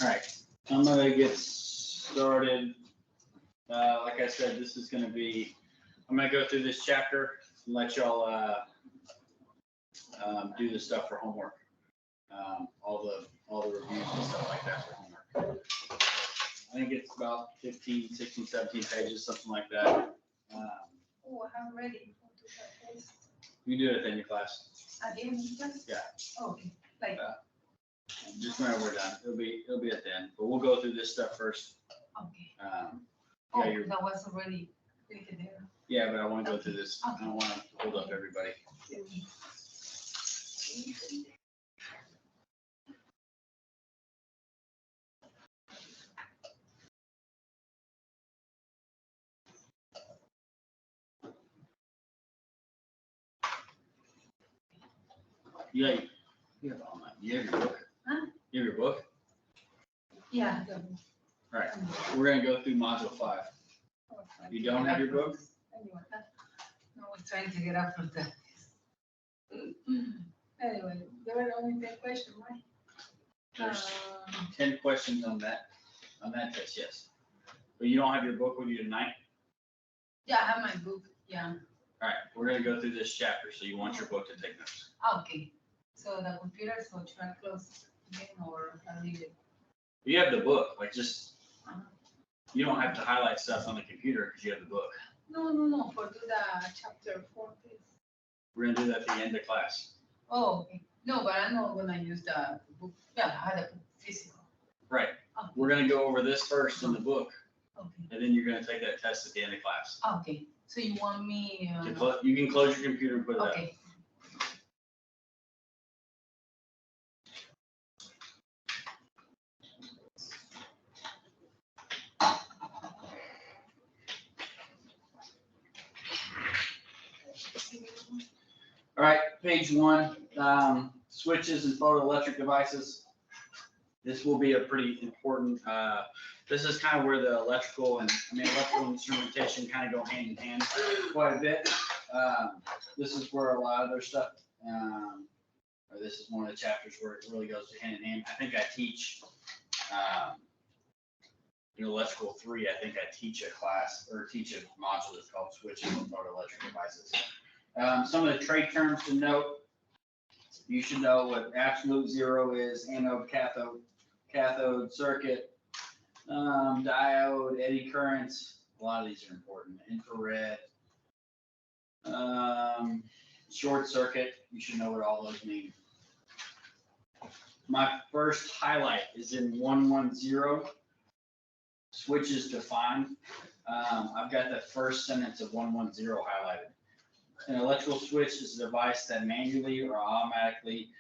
All right, I'm gonna get started. Like I said, this is gonna be, I'm gonna go through this chapter and let y'all do the stuff for homework. All the reviews and stuff like that for homework. I think it's about 15, 16, 17 pages, something like that. Oh, I haven't read it. You do it in your class. At the end of the class? Yeah. Oh, okay, like. Just whenever we're done, it'll be at the end, but we'll go through this stuff first. Okay. Yeah, Oh, that was already written there. Yeah, but I want to go through this. I don't want to hold up everybody. Yeah, you have online. You have your book. Huh? You have your book. Yeah. All right, we're gonna go through module 5. You don't have your book? No, we're trying to get up from that. Anyway, there were only 10 questions, right? There's 10 questions on that test, yes. But you don't have your book with you tonight? Yeah, I have my book, yeah. All right, we're gonna go through this chapter, so you want your book to take notes. Okay, so the computer, so should I close again or I leave it? You have the book, like just, you don't have to highlight stuff on the computer because you have the book. No, for do the chapter 4, please. We're gonna do that at the end of class. Oh, okay. No, but I'm not gonna use the book. Yeah, I had a physical. Right. Okay. We're gonna go over this first in the book, Okay. and then you're gonna take that test at the end of class. Okay, so you want me? You can close your computer and put it up. Okay. All right, page 1, switches and photoelectric devices. This will be a pretty important, this is kind of where the electrical instrumentation kind of go hand in hand quite a bit. This is where a lot of their stuff, or this is one of the chapters where it really goes hand in hand. I think I teach, in electrical 3, I think I teach a class or teach a module that's called switches and photoelectric devices. Some of the trade terms to note, you should know what absolute zero is, anode, cathode circuit, diode, eddy currents. A lot of these are important. Infrared, short circuit, you should know what all those mean. My first highlight is in 110, switches defined. I've got the first sentence of 110 highlighted. An electrical switch is a device that manually or automatically,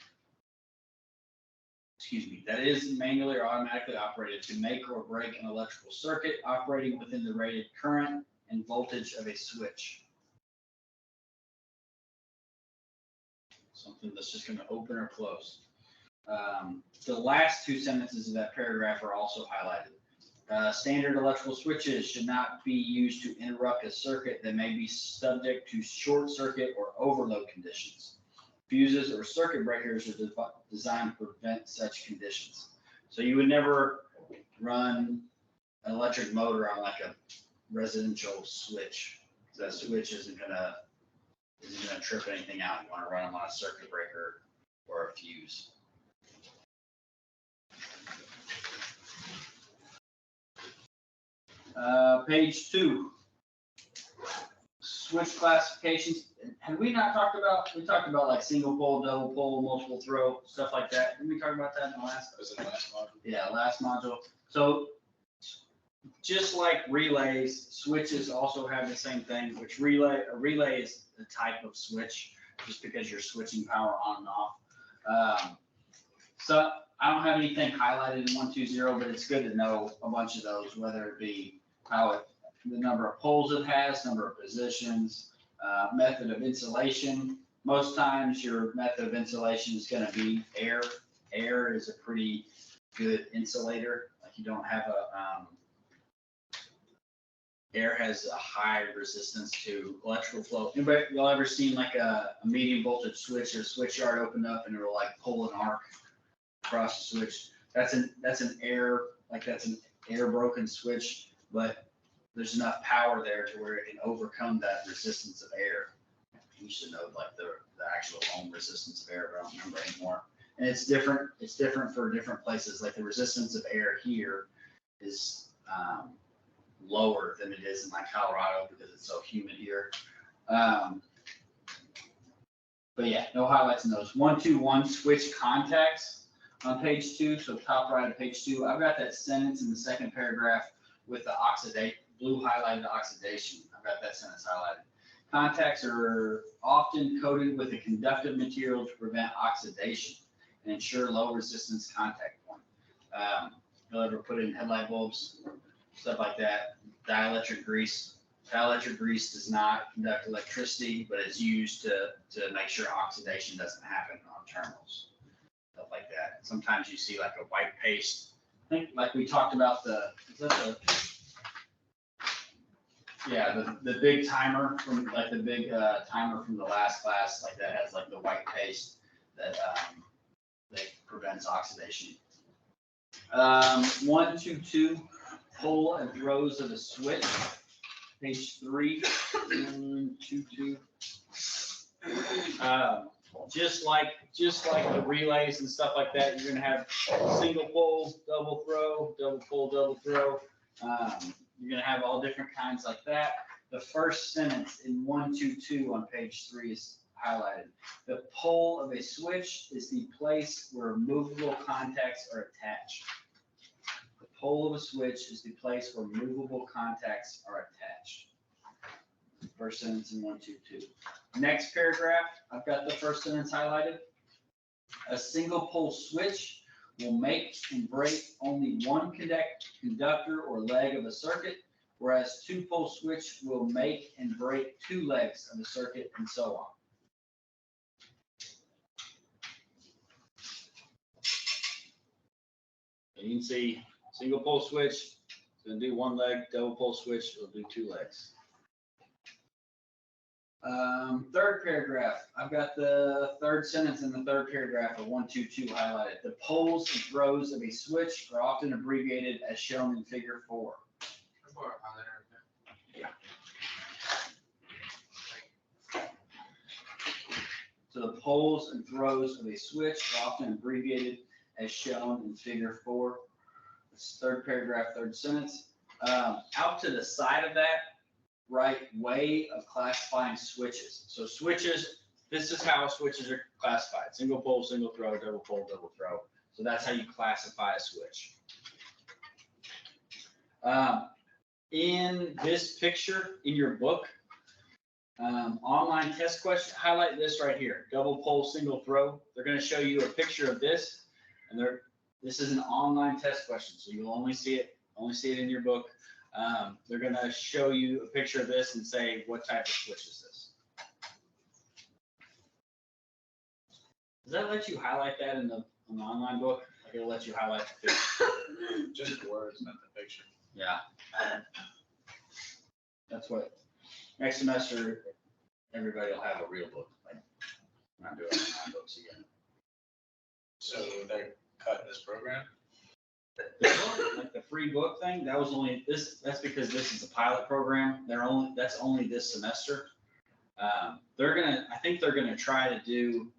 that is manually or automatically operated to make or break an electrical circuit operating within the rated current and voltage of a switch. Something that's just going to open or close. The last 2 sentences of that paragraph are also highlighted. Standard electrical switches should not be used to interrupt a circuit that may be subject to short circuit or overload conditions. Fuses or circuit breakers are designed to prevent such conditions. So you would never run an electric motor on like a residential switch. That switch isn't gonna trip anything out. You wanna run them on a circuit breaker or a fuse. Page 2. Switch classifications. Have we not talked about, we talked about like single pole, double pole, multiple throw, stuff like that. Didn't we talk about that in the last? Was it the last module? Yeah, last module. So just like relays, switches also have the same thing, which a relay is the type of switch, just because you're switching power on and off. So I don't have anything highlighted in 120, but it's good to know a bunch of those, whether it be the number of poles it has, number of positions, method of insulation. Most times your method of insulation is going to be air. Air is a pretty good insulator. Like you don't have air has a high resistance to electrical flow. Anybody, y'all ever seen like a medium voltage switch or a switch yard opened up and it'll like pull an arc across the switch? That's an air broken switch, but there's enough power there to where it can overcome that resistance of air. You should know like the actual ohm resistance of air, but I don't remember anymore. And it's different for different places. Like the resistance of air here is lower than it is in like Colorado because it's so humid here. But yeah, no highlights in those. 121 switch contacts on page 2. So top right of page 2, I've got that sentence in the second paragraph with the blue highlighted oxidation. I've got that sentence highlighted. Contacts are often coated with a conductive material to prevent oxidation and ensure low resistance contact point. You'll ever put in headlight bulbs, stuff like that. Dielectric grease. Dielectric grease does not conduct electricity, but it's used to make sure oxidation doesn't happen on terminals. Stuff like that. Sometimes you see like a white paste. I think like we talked about the big timer from like the big timer from the last class, like that has like the white paste that prevents oxidation. 122 pole and throws of a switch, page 3. 122. Just like the relays and stuff like that, you're gonna have single pole, double throw, double pole, double throw. You're gonna have all different kinds like that. The first sentence in 122 on page 3 is highlighted. The pole of a switch is the place where movable contacts are attached. The pole of a switch is the place where movable contacts are attached. First sentence in 122. Next paragraph, I've got the first sentence highlighted. A single pole switch will make and break only one conductor or leg of a circuit, whereas two-pole switch will make and break two legs of a circuit, and so on. You can see single pole switch, it's going to do one leg, double pole switch, it'll do two legs. Third paragraph, I've got the third sentence in the third paragraph of 122 highlighted. The poles and throws of a switch are often abbreviated as shown in figure 4. Yeah. So the poles and throws of a switch are often abbreviated as shown in figure 4. This third paragraph, third sentence. Out to the side of that, right way of classifying switches. So switches, this is how switches are classified. Single pole, single throw, double pole, double throw. So that's how you classify a switch. In this picture, in your book, online test question, highlight this right here, double pole, single throw. They're gonna show you a picture of this, and this is an online test question, so you'll only see it in your book. They're gonna show you a picture of this and say, what type of switch is this? Does that let you highlight that in the online book? Like it'll let you highlight the picture? Just words, not the picture. Yeah. That's what, next semester, everybody will have a real book. Like, when I do online books again. So they're cutting this program? The book, like the free book thing, that was only that's because this is a pilot program. That's only this semester. I think they're gonna try to do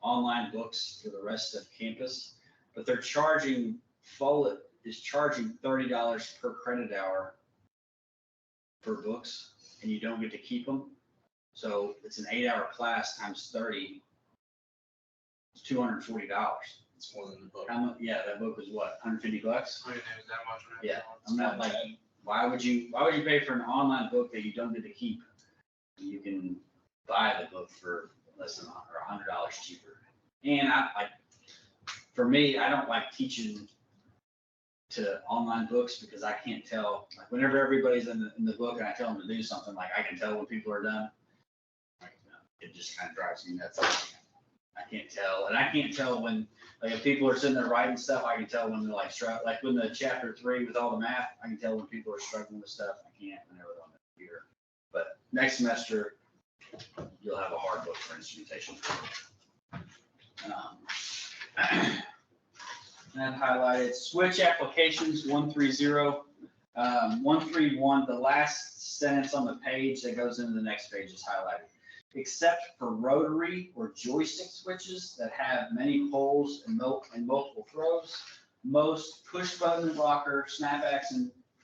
online books for the rest of campus, but they're charging, Follett is charging $30 per credit hour for books, and you don't get to keep them. So it's an 8-hour class times 30, it's $240. It's more than the book. How much? Yeah, that book was what, $150? I mean, it was that much. Right? Yeah, I'm not like, why would you pay for an online book that you don't get to keep? You can buy the book for less than or $100 cheaper. And for me, I don't like teaching to online books because I can't tell, like whenever everybody's in the book and I tell them to do something, like I can tell when people are done. Like, it just kind of drives me nuts. I can't tell, and I can't tell when, like if people are sitting there writing stuff, I can tell when they're like like when the chapter 3 with all the math, I can tell when people are struggling with stuff. I can't whenever they're on the computer. But next semester, you'll have a hard book for instrumentation. And I've highlighted switch applications 130, 131. The last sentence on the page that goes into the next page is highlighted. Except for rotary or joystick switches that have many poles and multiple throws, most push button rocker snap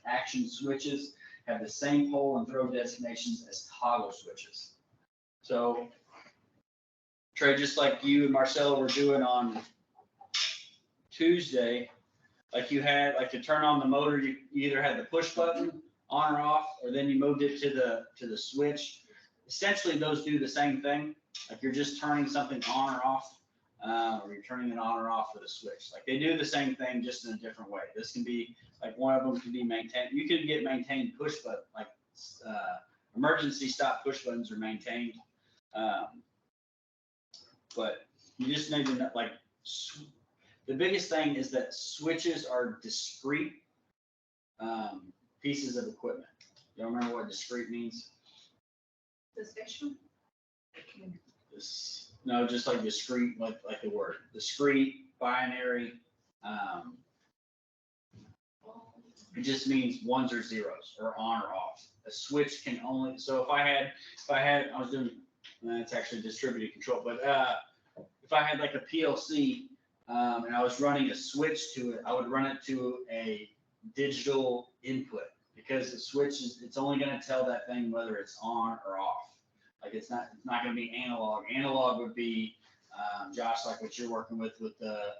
action switches have the same pole and throw designations as toggle switches. So, Trey, just like you and Marcelo were doing on Tuesday, like you had, like to turn on the motor, you either had the push button on or off, or then you moved it to the switch. Essentially, those do the same thing. Like you're just turning something on or off, or you're turning it on or off with a switch. Like they do the same thing, just in a different way. This can be, like one of them can be maintained. You can get maintained push button, like emergency stop push buttons are maintained. But you just need to know, like, the biggest thing is that switches are discrete pieces of equipment. You don't remember what discrete means? The section? No, just like discrete, like the word, discrete, binary. It just means ones or zeros, or on or off. A switch can only, so if I was doing, it's actually distributed control, but if I had like a PLC and I was running a switch to it, I would run it to a digital input, because the switch it's only going to tell that thing whether it's on or off. Like it's not going to be analog. Analog would be, Josh, like what you're working with the,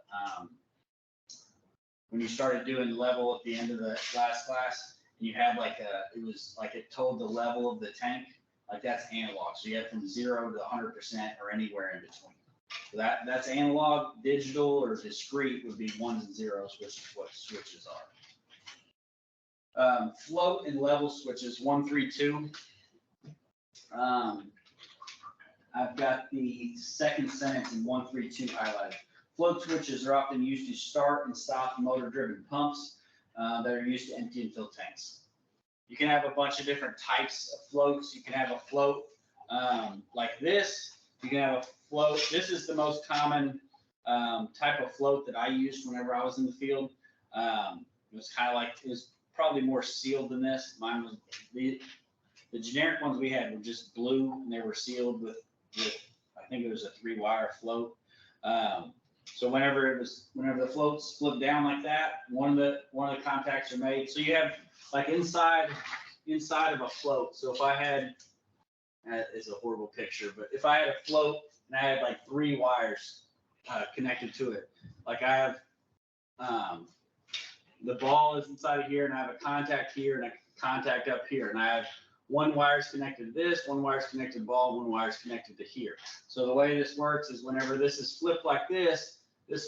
when you started doing level at the end of the last class, and you had like it was like it told the level of the tank, like that's analog. So you have from 0 to 100% or anywhere in between. So that's analog. Digital or discrete would be ones and zeros, which is what switches are. Float and level switches 1, 3, 2. I've got the second sentence in 1, 3, 2 highlighted. Float switches are often used to start and stop motor-driven pumps that are used to empty and fill tanks. You can have a bunch of different types of floats. You can have a float like this. You can have a float. This is the most common type of float that I used whenever I was in the field. It was kind of like, it was probably more sealed than this. Mine was, the generic ones we had were just blue, and they were sealed with I think it was a 3-wire float. So whenever the floats flip down like that, one of the contacts are made. So you have like inside of a float. So if I had, it's a horrible picture, but if I had a float and I had like 3 wires connected to it, like I have the ball is inside of here, and I have a contact here and a contact up here, and I have one wire is connected to this, one wire is connected to ball, one wire is connected to here. So the way this works is whenever this is flipped like this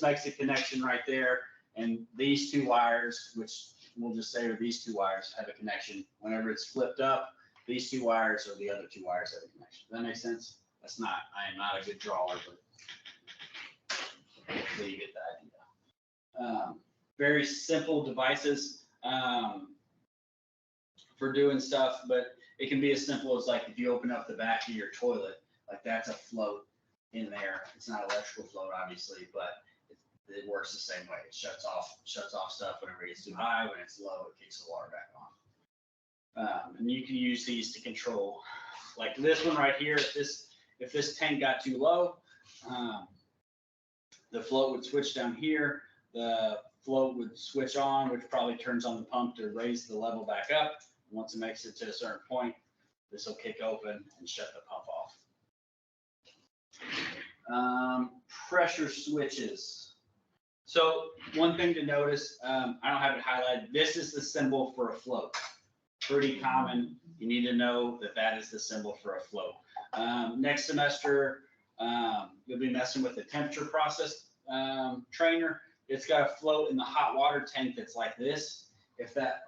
makes a connection right there, and these 2 wires, which we'll just say are these 2 wires, have a connection. Whenever it's flipped up, these 2 wires or the other 2 wires have a connection. Does that make sense? I am not a good drawer, but hopefully you get the idea. Very simple devices for doing stuff, but it can be as simple as like if you open up the back of your toilet, like that's a float. in there. It's not electrical float, obviously, but it works the same way. It shuts off stuff whenever it gets too high. When it's low, it kicks the water back on. And you can use these to control, like this one right here. If this tank got too low, the float would switch down here. The float would switch on, which probably turns on the pump to raise the level back up. Once it makes it to a certain point, this will kick open and shut the pump off. Pressure switches. So one thing to notice, I don't have it highlighted. This is the symbol for a float. Pretty common. You need to know that that is the symbol for a float. Next semester, you'll be messing with the temperature process trainer. It's got a float in the hot water tank that's like this. If that,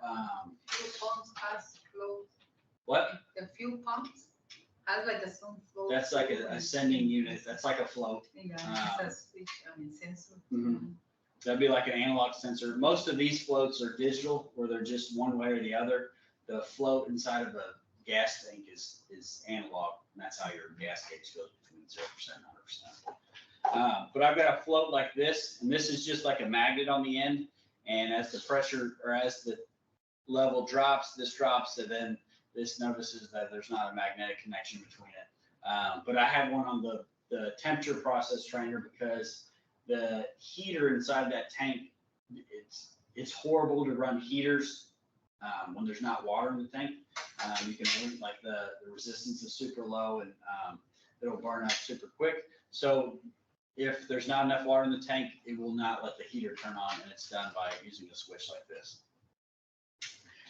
Fuel pumps has float. what? The fuel pumps has like a some float. That's like an ascending unit. That's like a float. Yeah, it's a switch, sensor. Mhm. That'd be like an analog sensor. Most of these floats are digital, where they're just one way or the other. The float inside of a gas tank is analog, and that's how your gas gauge goes between 0% and 100%. But I've got a float like this, and this is just like a magnet on the end. And as the pressure, or as the level drops, this drops, and then this notices that there's not a magnetic connection between it. But I have one on the temperature process trainer because the heater inside that tank, it's horrible to run heaters when there's not water in the tank. You can, like the resistance is super low, and it'll burn up super quick. So if there's not enough water in the tank, it will not let the heater turn on, and it's done by using a switch like this.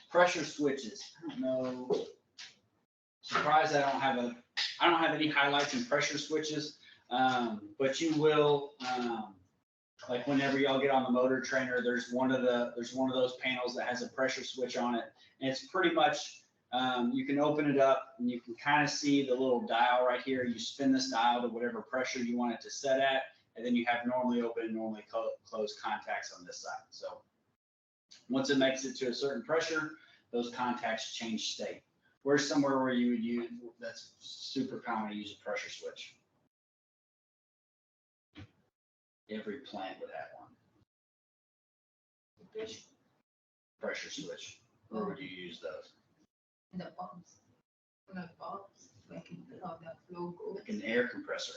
Pressure switches. I don't know. Surprised I don't have any highlights in pressure switches, but you will. Like whenever y'all get on the motor trainer, there's one of those panels that has a pressure switch on it, and it's pretty much you can open it up and you can kind of see the little dial right here. You spin this dial to whatever pressure you want it to set at, and then you have normally open and normally closed contacts on this side. So once it makes it to a certain pressure, those contacts change state. Where's somewhere where you would use, that's super common to use a pressure switch? Every plant would have one. Pressure switch. Where would you use those? In the pumps. In the pumps, like how that flow goes. Like an air compressor.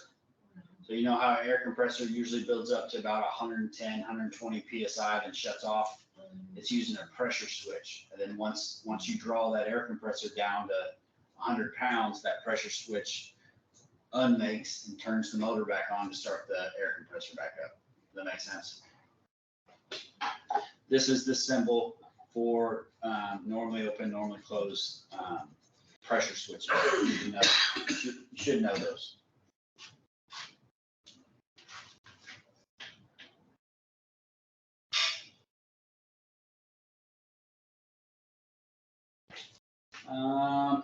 So you know how an air compressor usually builds up to about 110, 120 PSI, then shuts off? It's using a pressure switch. And then once you draw that air compressor down to 100 pounds, that pressure switch unmakes and turns the motor back on to start the air compressor back up. Does that make sense? This is the symbol for normally open, normally closed pressure switches. You should know those.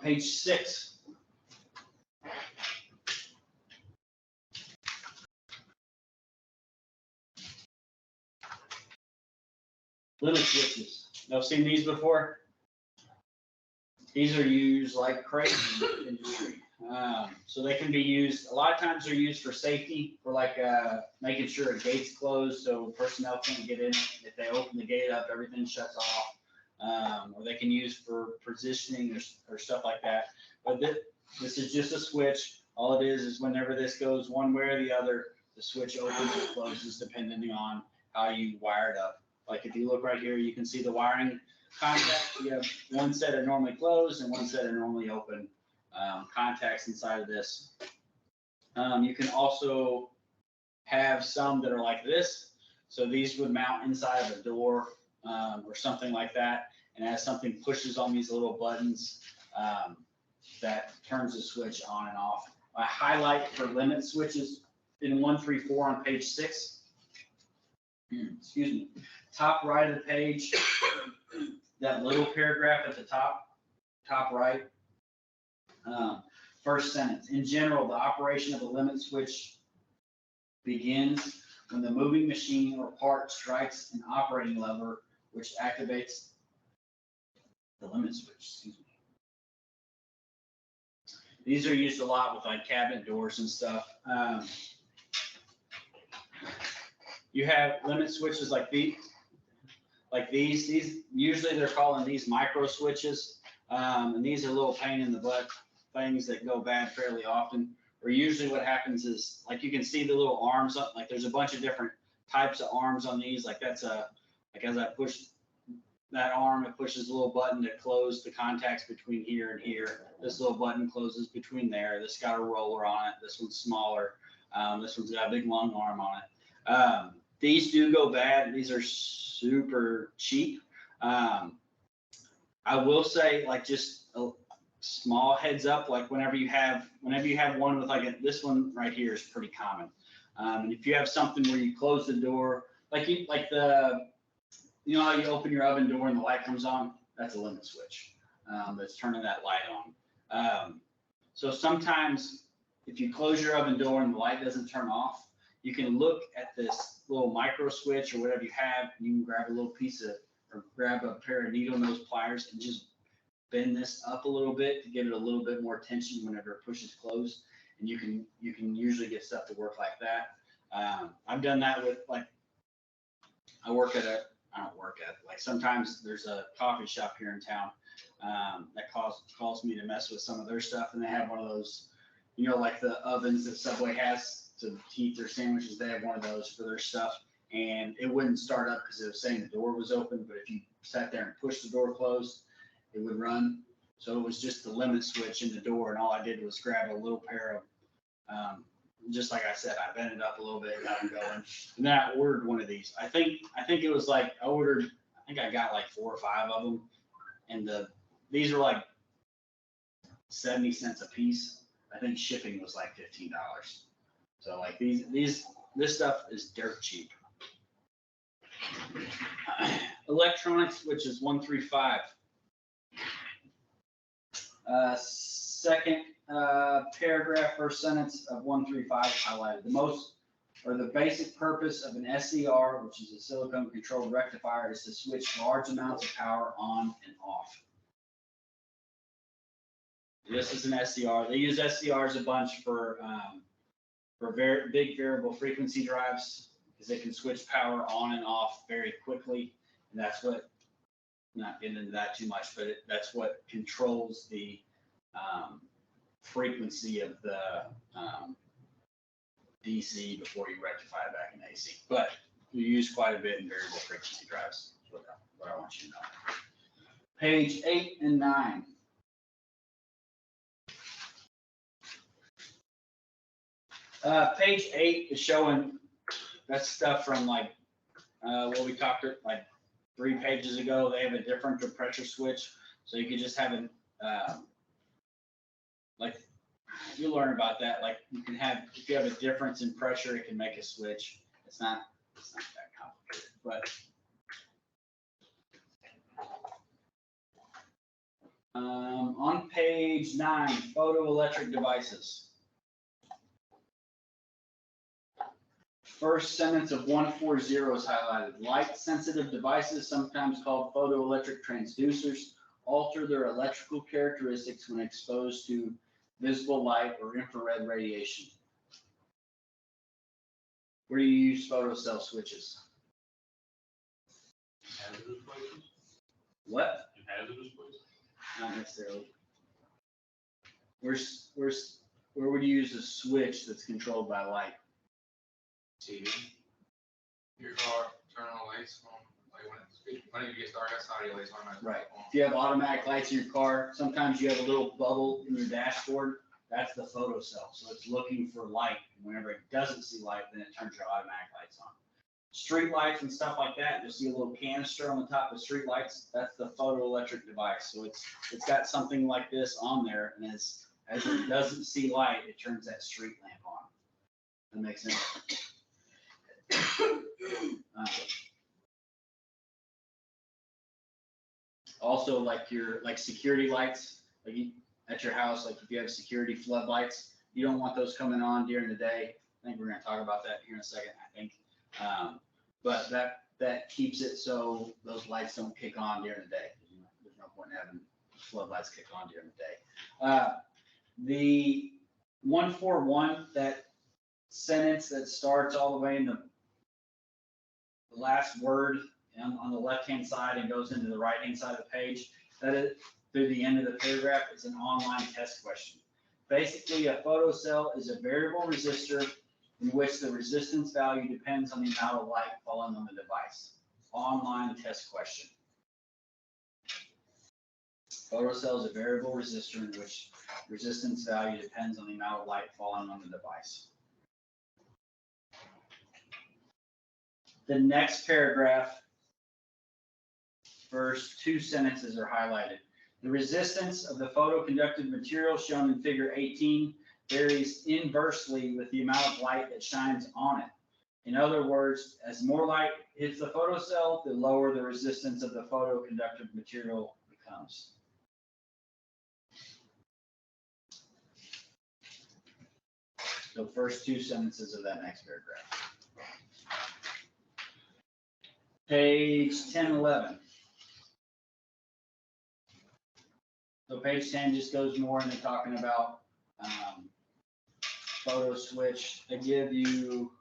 Page 6. Limit switches. Y'all seen these before? These are used like crazy in the industry. So they can be used, a lot of times they're used for safety, for like making sure a gate's closed so personnel can't get in. If they open the gate up, everything shuts off. Or they can use for positioning or stuff like that. But this is just a switch. All it is whenever this goes one way or the other, the switch opens or closes depending on how you wire it up. Like if you look right here, you can see the wiring contact. You have one set of normally closed and one set of normally open contacts inside of this. You can also have some that are like this. So these would mount inside of a door or something like that. And as something pushes on these little buttons, that turns the switch on and off. A highlight for limit switches in 134 on page 6. Excuse me. Top right of the page, that little paragraph at the top right. First sentence. In general, the operation of a limit switch begins when the moving machine or part strikes an operating lever, which activates the limit switch. Excuse me. These are used a lot with like cabinet doors and stuff. You have limit switches like these. These usually they're calling these micro switches, and these are little pain in the butt things that go bad fairly often. Or usually what happens is, like you can see the little arms up, like there's a bunch of different types of arms on these. Like that's like as I push that arm, it pushes a little button to close the contacts between here and here. This little button closes between there. This got a roller on it. This one's smaller. This one's got a big long arm on it. These do go bad. These are super cheap. I will say, like, just a small heads up, like whenever you have one with like this one right here is pretty common. And if you have something where you close the door, you know how you open your oven door and the light comes on? That's a limit switch. That's turning that light on. So sometimes if you close your oven door and the light doesn't turn off, you can look at this little micro switch or whatever you have, and you can grab a little or grab a pair of needle nose pliers and just bend this up a little bit to give it a little bit more tension whenever it pushes closed. And you can usually get stuff to work like that. I've done that with sometimes there's a coffee shop here in town that calls me to mess with some of their stuff, and they have one of those, like the ovens that Subway has to heat their sandwiches. They have one of those for their stuff, and it wouldn't start up because it was saying the door was open, but if you sat there and pushed the door closed, it would run. So it was just the limit switch in the door, and all I did was grab a little pair of, just like I said, I bent it up a little bit, got them going, and then I ordered one of these. I think it was like I got like 4 or 5 of them, and these are like 70 cents a piece. I think shipping was like $15. So like this stuff is dirt cheap. Electronics, which is 135. Second paragraph, first sentence of 135 highlighted. The basic purpose of an SCR, which is a silicone controlled rectifier, is to switch large amounts of power on and off. This is an SCR. They use SCRs a bunch for very big variable frequency drives, because they can switch power on and off very quickly. And that's what, not getting into that too much, but that's what controls the frequency of the DC before you rectify it back in AC. But you use quite a bit in variable frequency drives. That's what I want you to know. Page 8 and 9. Page 8 is showing that stuff from what we talked like 3 pages ago. They have a differential pressure switch, so you could just have an you'll learn about that. Like you can have, if you have a difference in pressure, it can make a switch. It's not that complicated, but on page 9, photoelectric devices. First sentence of 140 is highlighted. Light-sensitive devices, sometimes called photoelectric transducers, alter their electrical characteristics when exposed to visible light or infrared radiation. Where do you use photocell switches? Hazardous places? What? In hazardous places? Not necessarily. Where would you use a switch that's controlled by light? TV. Your car, turn on the lights on, like when it gets dark outside, your lights on. Right. If you have automatic lights in your car, sometimes you have a little bubble in your dashboard. That's the photocell. So it's looking for light. And whenever it doesn't see light, then it turns your automatic lights on. Street lights and stuff like that, you'll see a little canister on the top of street lights. That's the photoelectric device. So it's got something like this on there, and as it doesn't see light, it turns that street lamp on. That makes sense. Also, like your security lights, at your house, like if you have security floodlights, you don't want those coming on during the day. I think we're going to talk about that here in a second, I think. But that keeps it so those lights don't kick on during the day. There's no point in having floodlights kick on during the day. The 141, that sentence that starts all the way in the last word on the left-hand side and goes into the right-hand side of the page, that is through the end of the paragraph, is an online test question. Basically, a photocell is a variable resistor in which the resistance value depends on the amount of light falling on the device. Online test question. Photocell is a variable resistor in which resistance value depends on the amount of light falling on the device. The next paragraph, first two sentences are highlighted. The resistance of the photoconductive material shown in figure 18 varies inversely with the amount of light that shines on it. In other words, as more light hits the photocell, the lower the resistance of the photoconductive material becomes. So first two sentences of that next paragraph. Page 10, 11. So page 10 just goes more into talking about photo switch. They give you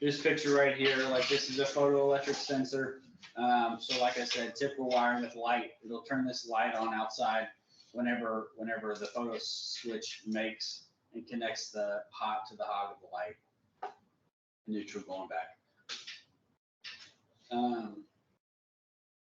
this picture right here, like this is a photoelectric sensor. So like I said, typical wiring with light, it'll turn this light on outside whenever the photo switch makes and connects the hot to the hot of the light. Neutral going back.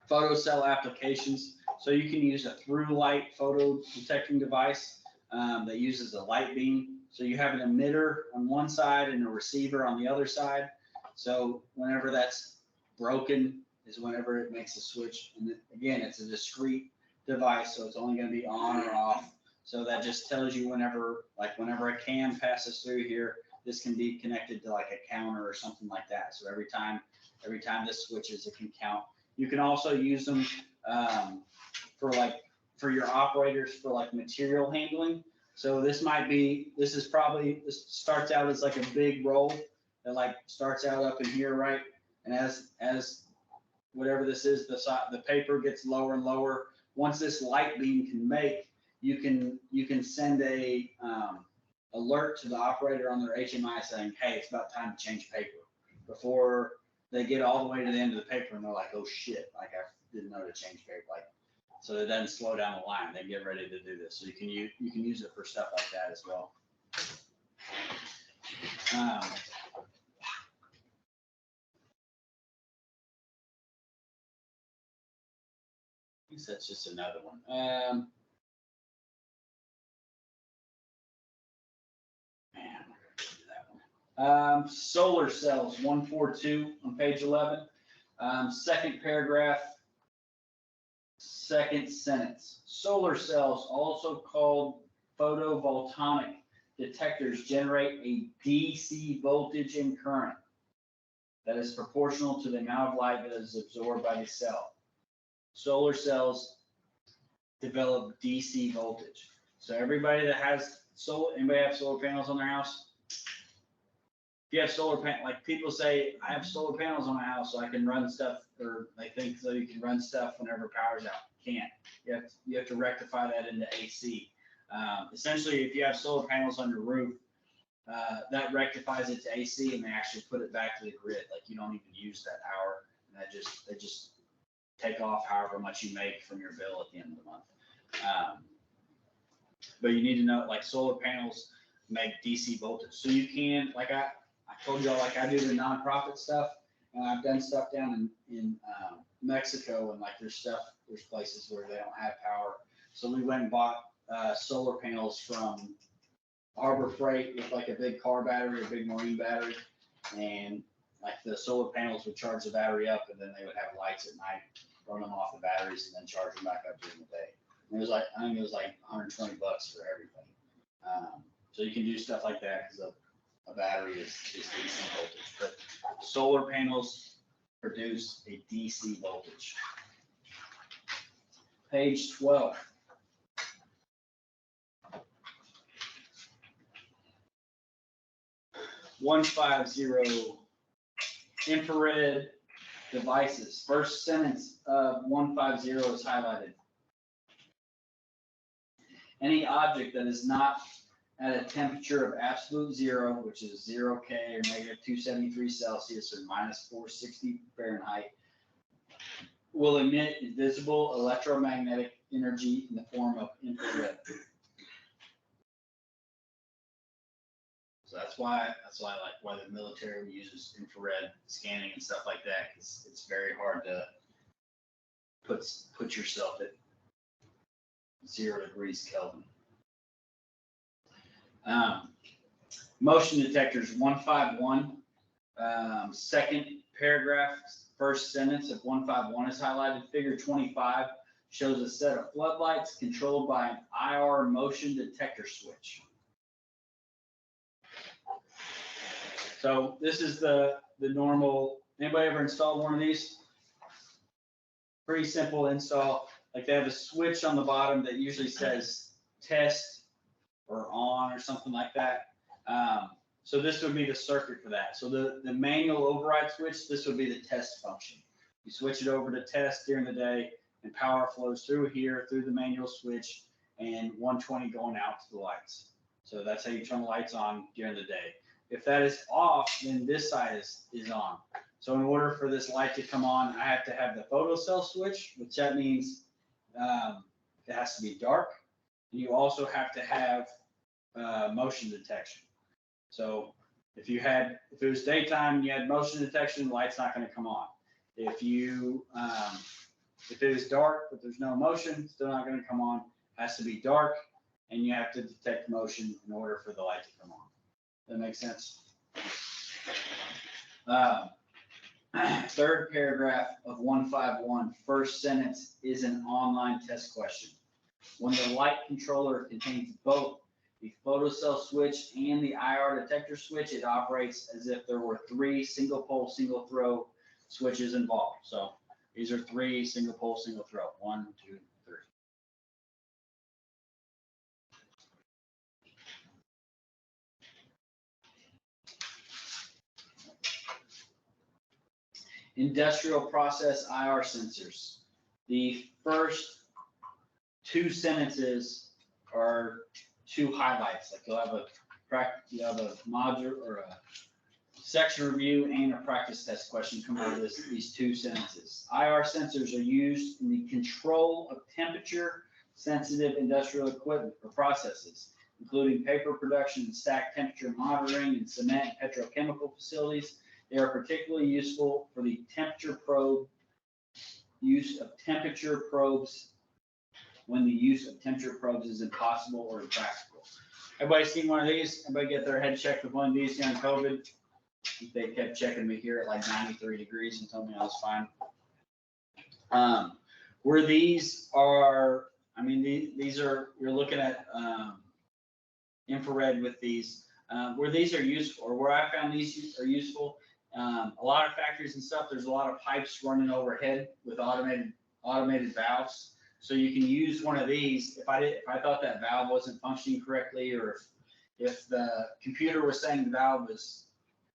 Photocell applications. So you can use a through light photo detecting device that uses a light beam. So you have an emitter on one side and a receiver on the other side. So whenever that's broken is whenever it makes a switch. And again, it's a discrete device, so it's only going to be on or off. So that just tells you whenever a cam passes through here, this can be connected to like a counter or something like that. So every time this switches, it can count. You can also use them for your operators for like material handling. So this starts out as like a big roll that like starts out up in here, right? And as whatever this is, the paper gets lower and lower. Once this light beam can make, you can send a alert to the operator on their HMI saying, hey, it's about time to change paper, before they get all the way to the end of the paper and they're like, oh shit, like I didn't know to change paper. Like, so it doesn't slow down the line. They get ready to do this. So you can use it for stuff like that as well. I guess that's just another one. Solar cells, 142 on page 11. Second paragraph, second sentence. Solar cells, also called photovoltaic detectors, generate a DC voltage and current that is proportional to the amount of light that is absorbed by the cell. Solar cells develop DC voltage. So everybody that has anybody have solar panels on their house? If you have solar panel, like people say, I have solar panels on my house so I can run stuff, or they think so you can run stuff whenever power's out. You can't. You have to rectify that into AC. Essentially, if you have solar panels on your roof, that rectifies it to AC, and they actually put it back to the grid. Like you don't even use that power, and they just take off however much you make from your bill at the end of the month. But you need to know, like solar panels make DC voltage, so you can, like I told y'all, like I do the nonprofit stuff, and I've done stuff down in Mexico, and like there's places where they don't have power. So we went and bought solar panels from Harbor Freight with like a big car battery, a big marine battery, and like the solar panels would charge the battery up, and then they would have lights at night, run them off the batteries, and then charge them back up during the day. And it was like, I think it was like $120 for everything. So you can do stuff like that because a battery is DC voltage, but solar panels produce a DC voltage. Page 12. Infrared devices. First sentence of 150 is highlighted. Any object that is not at a temperature of absolute zero, which is 0 K or negative 273 Celsius or minus 460 Fahrenheit, will emit invisible electromagnetic energy in the form of infrared. So that's why why the military uses infrared scanning and stuff like that, because it's very hard to put yourself at 0 degrees Kelvin. Motion detectors 151, second paragraph, first sentence of 151 is highlighted. Figure 25 shows a set of floodlights controlled by an IR motion detector switch. So this is the normal, anybody ever installed one of these? Pretty simple install. Like they have a switch on the bottom that usually says test or on or something like that. So this would be the circuit for that. So the manual override switch, this would be the test function. You switch it over to test during the day and power flows through here, through the manual switch, and 120 going out to the lights. So that's how you turn the lights on during the day. If that is off, then this side is on. So in order for this light to come on, I have to have the photocell switch, which that means it has to be dark. And you also have to have motion detection. So if it was daytime and you had motion detection, the light's not going to come on. If it is dark but there's no motion, still not going to come on. It has to be dark, and you have to detect motion in order for the light to come on. That makes sense? Third paragraph of 151, first sentence is an online test question. When the light controller contains both the photocell switch and the IR detector switch, it operates as if there were 3 single pole, single throw switches involved. So these are 3 single pole, single throw. 1, 2, 3. Industrial process IR sensors. The first 2 sentences are 2 highlights. Like you'll have a module or a section review and a practice test question come out of these 2 sentences. IR sensors are used in the control of temperature sensitive industrial equipment or processes, including paper production and stack temperature monitoring in cement and petrochemical facilities. They are particularly useful for the use of temperature probes when the use of temperature probes is impossible or impractical. Everybody seen one of these? Everybody get their head checked with one of these during COVID? They kept checking me here at like 93 degrees and told me I was fine. Where these are, I mean, these are, you're looking at infrared with these. Where these are useful, or where I found these are useful, a lot of factories and stuff, there's a lot of pipes running overhead with automated valves. So you can use one of these. If I thought that valve wasn't functioning correctly, or if the computer was saying the valve was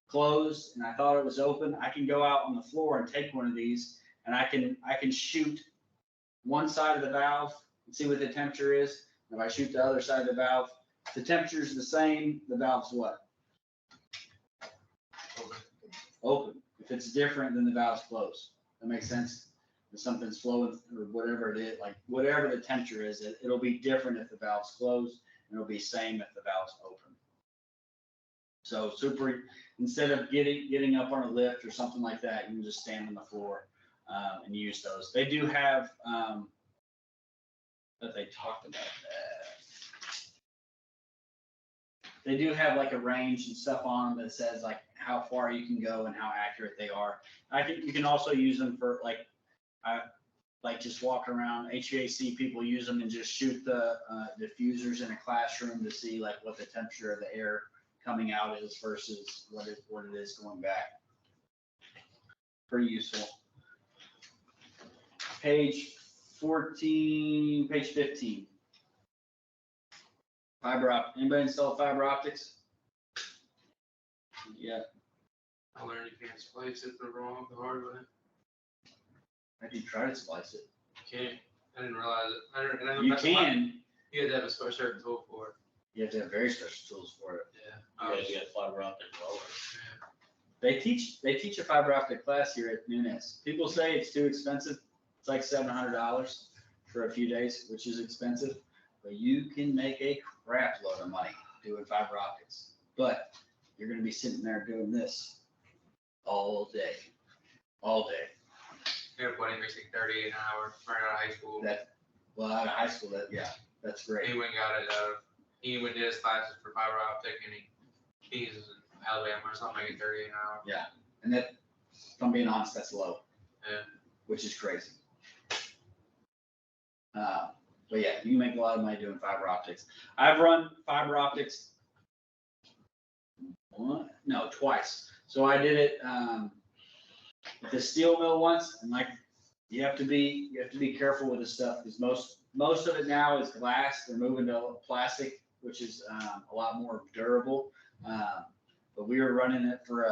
closed and I thought it was open, I can go out on the floor and take one of these, and I can shoot one side of the valve and see what the temperature is. If I shoot the other side of the valve, if the temperature is the same, the valve's what? Open. If it's different, then the valve's closed. That makes sense? If something's flowing or whatever it is, like whatever the temperature is, it'll be different if the valve's closed, and it'll be same if the valve's open. So instead of getting up on a lift or something like that, you can just stand on the floor and use those. They do have that they talked about that. They do have like a range and stuff on them that says like how far you can go and how accurate they are. You can also use them for like just walk around. HVAC people use them and just shoot the diffusers in a classroom to see like what the temperature of the air coming out is versus what it is going back. Pretty useful. Page 14, page 15. Fiber optic. Anybody install fiber optics? Yeah. I learned you can't splice it the hard way. I did try to splice it. You can't. I didn't realize it. You can. You had to have a certain tool for it. You have to have very special tools for it. You guys get fiber optic welder. They teach a fiber optic class here at Nunes. People say it's too expensive. It's like $700 for a few days, which is expensive, but you can make a crap load of money doing fiber optics. But you're gonna be sitting there doing this all day, all day. We have a buddy makes like 38 an hour right out of high school. Well, out of high school, that's great. He went and got it he went and did his classes for fiber optic and he's in Alabama or something, making 38 an hour. Yeah, and that, if I'm being honest, that's low. Yeah. Which is crazy. But yeah, you can make a lot of money doing fiber optics. I've run fiber optics twice. So I did it at the steel mill once, and like you have to be careful with this stuff because most of it now is glass. They're moving to plastic, which is a lot more durable. But we were running it for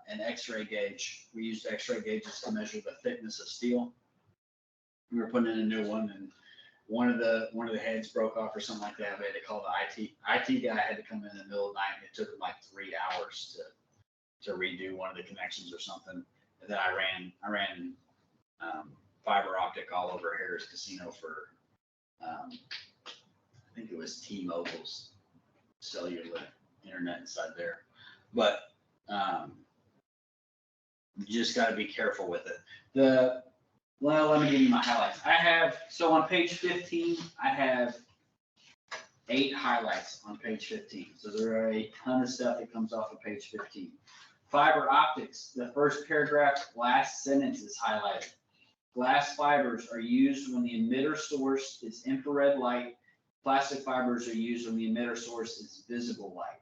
an X-ray gauge. We used X-ray gauges to measure the thickness of steel. We were putting in a new one, and one of the heads broke off or something like that. We had to call the IT guy had to come in the middle of the night. And it took him like 3 hours to redo one of the connections or something. And then I ran fiber optic all over Harris Casino for I think it was T-Mobile's cellular internet inside there. But you just got to be careful with it. Well, let me give you my highlights. So on page 15, I have 8 highlights on page 15. So there are a ton of stuff that comes off of page 15. Fiber optics, the first paragraph, last sentence is highlighted. Glass fibers are used when the emitter source is infrared light. Plastic fibers are used when the emitter source is visible light.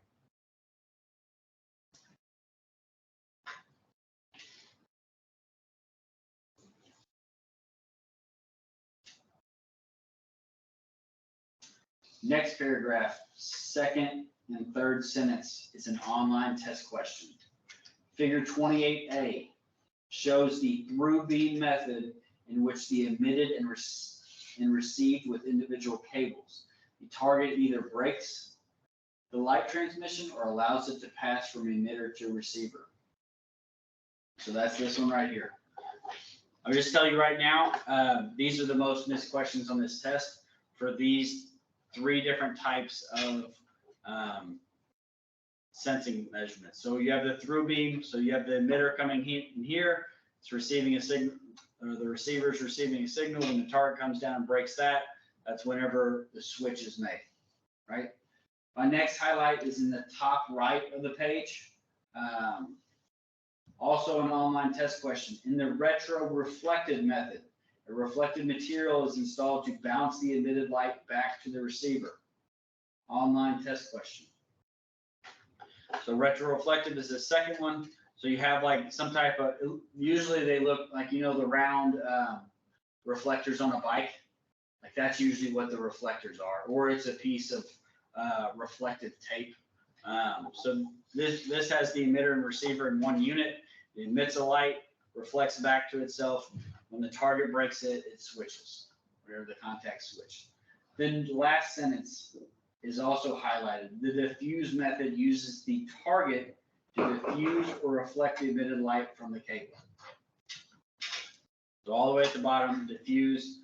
Next paragraph, second and third sentence is an online test question. Figure 28A shows the through beam method in which the emitted and received with individual cables. The target either breaks the light transmission or allows it to pass from emitter to receiver. So that's this one right here. I'll just tell you right now, these are the most missed questions on this test for these 3 different types of sensing measurements. So you have the through beam, so you have the emitter coming in here, it's receiving a signal, or the receiver is receiving a signal. When the target comes down and breaks that, that's whenever the switch is made, right? My next highlight is in the top right of the page. Also an online test question. In the retroreflective method, a reflective material is installed to bounce the emitted light back to the receiver. Online test question. So retroreflective is the second one. So you have like some type of, usually they look like, the round reflectors on a bike. Like that's usually what the reflectors are, or it's a piece of reflective tape. So this has the emitter and receiver in one unit. It emits a light, reflects back to itself. When the target breaks it, it switches, wherever the contact switch. Then the last sentence is also highlighted. The diffuse method uses the target to diffuse or reflect the emitted light from the cable. So all the way at the bottom, diffuse,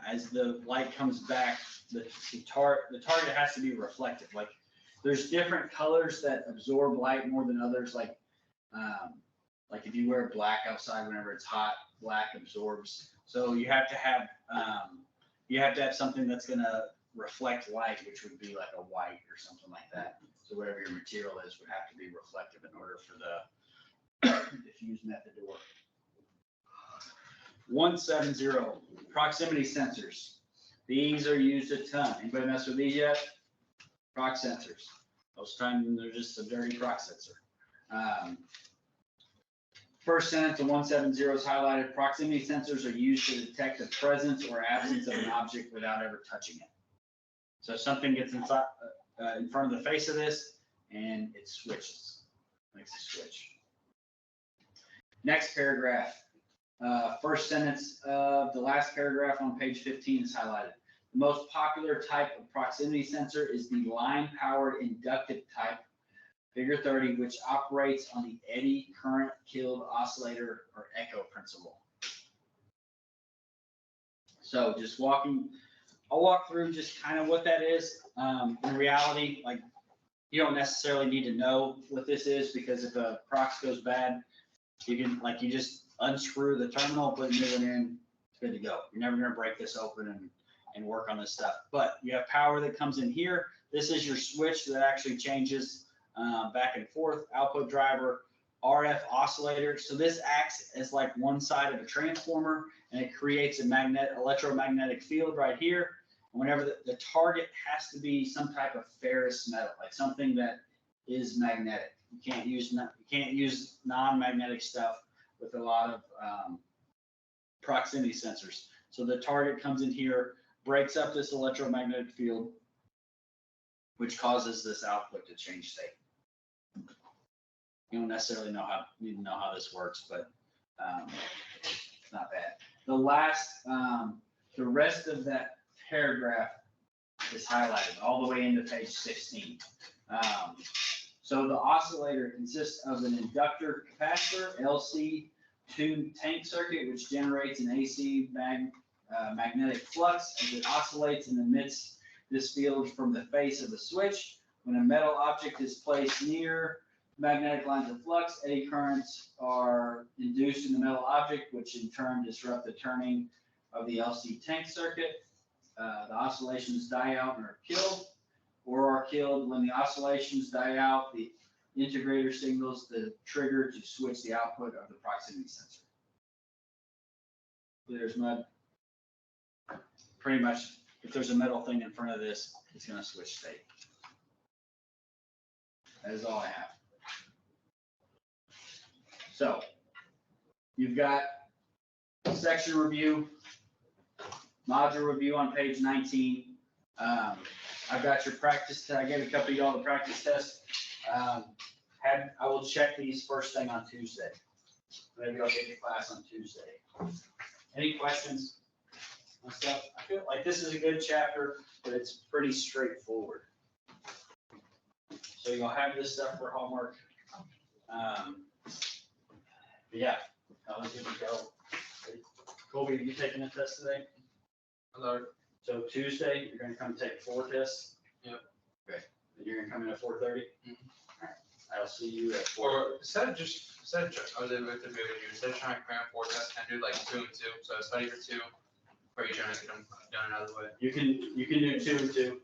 as the light comes back, the target has to be reflective. Like there's different colors that absorb light more than others. Like if you wear black outside whenever it's hot, black absorbs. So you have to have something that's gonna reflect light, which would be like a white or something like that. So whatever your material is would have to be reflective in order for the diffuse method to work. 170, proximity sensors. These are used a ton. Anybody mess with these yet? Prox sensors. Most times they're just a dirty prox sensor. First sentence of 170 is highlighted. Proximity sensors are used to detect the presence or absence of an object without ever touching it. So if something gets inside, in front of the face of this and it switches, makes a switch. Next paragraph, First sentence of the last paragraph on page 15 is highlighted. The most popular type of proximity sensor is the line-powered inductive type, figure 30, which operates on the eddy current killed oscillator or echo principle. So just I'll walk through just kind of what that is. In reality, like, you don't necessarily need to know what this is, because if a prox goes bad, you just unscrew the terminal, put a new one in, it's good to go. You're never gonna break this open and work on this stuff. But you have power that comes in here. This is your switch that actually changes back and forth, output driver, RF oscillator. So this acts as like one side of a transformer, and it creates a electromagnetic field right here. And whenever the target has to be some type of ferrous metal, like something that is magnetic. You can't use non-magnetic stuff with a lot of proximity sensors. So the target comes in here, breaks up this electromagnetic field, which causes this output to change state. You don't necessarily need to know how this works, but it's not bad. The rest of that paragraph is highlighted all the way into page 16. So the oscillator consists of an inductor capacitor, LC tuned tank circuit, which generates an AC magnetic flux as it oscillates and emits this field from the face of the switch. When a metal object is placed near magnetic lines of flux, eddy currents are induced in the metal object, which in turn disrupt the turning of the LC tank circuit. The oscillations die out and are killed. When the oscillations die out, the integrator signals the trigger to switch the output of the proximity sensor. There's mud. Pretty much, if there's a metal thing in front of this, it's going to switch state. That is all I have. So, you've got section review, module review on page 19. I've got your practice test. I gave a couple of y'all the practice test. I will check these first thing on Tuesday. Maybe I'll get to class on Tuesday. Any questions on stuff? I feel like this is a good chapter, but it's pretty straightforward. So you'll have this stuff for homework. But yeah, I was gonna go. Colby, are you taking a test today? Hello. So Tuesday, you're gonna come take 4 tests? Yep. Okay, and you're gonna come in at 4:30? Mhm. All right, I'll see you at 4. Or instead of trying to cram 4 tests and do like 2 and 2, so study for 2, or you're trying to get them done another way. You can do 2 and 2,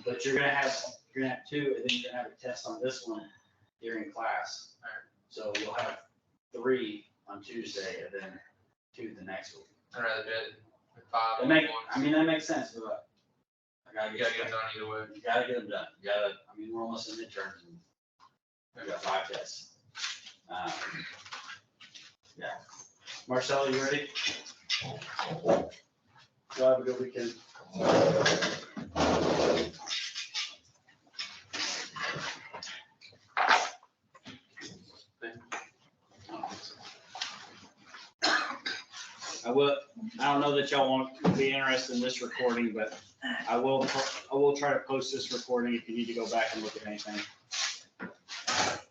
but you're gonna have 2, and then you're gonna have a test on this one during class. All right. So you'll have 3 on Tuesday, and then 2 the next week. I'd rather do it with 5 That makes sense, but I gotta You get gotta get them done either way. You gotta get them done. We're almost in midterms, and we got 5 tests. Yeah. Marcelo, you ready? Y'all have a good weekend. I don't know that y'all won't be interested in this recording, but I will try to post this recording if you need to go back and look at anything.